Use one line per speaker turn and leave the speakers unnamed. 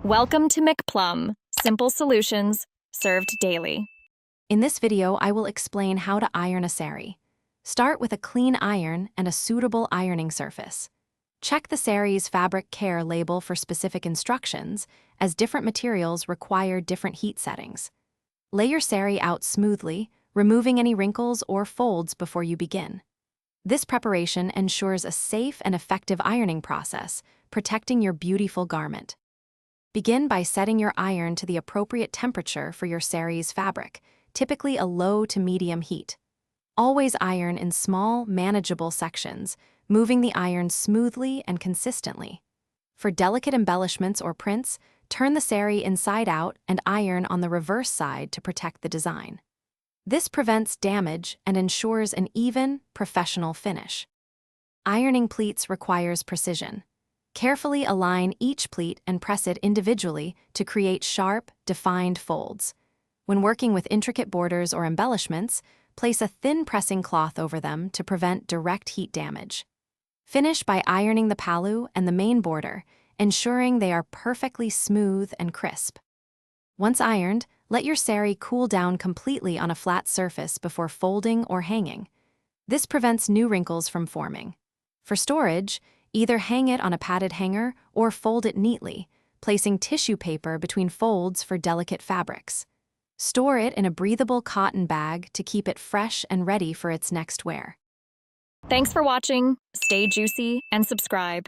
Welcome to McPlum, simple solutions served daily.
In this video, I will explain how to iron a saree. Start with a clean iron and a suitable ironing surface. Check the saree's fabric care label for specific instructions, as different materials require different heat settings. Lay your saree out smoothly, removing any wrinkles or folds before you begin. This preparation ensures a safe and effective ironing process, protecting your beautiful garment. Begin by setting your iron to the appropriate temperature for your saree's fabric, typically a low to medium heat. Always iron in small, manageable sections, moving the iron smoothly and consistently. For delicate embellishments or prints, turn the saree inside out and iron on the reverse side to protect the design. This prevents damage and ensures an even, professional finish. Ironing pleats requires precision. Carefully align each pleat and press it individually to create sharp, defined folds. When working with intricate borders or embellishments, place a thin pressing cloth over them to prevent direct heat damage. Finish by ironing the pallu and the main border, ensuring they are perfectly smooth and crisp. Once ironed, let your saree cool down completely on a flat surface before folding or hanging. This prevents new wrinkles from forming. For storage, either hang it on a padded hanger or fold it neatly, placing tissue paper between folds for delicate fabrics. Store it in a breathable cotton bag to keep it fresh and ready for its next wear.
Thanks for watching. Stay juicy and subscribe.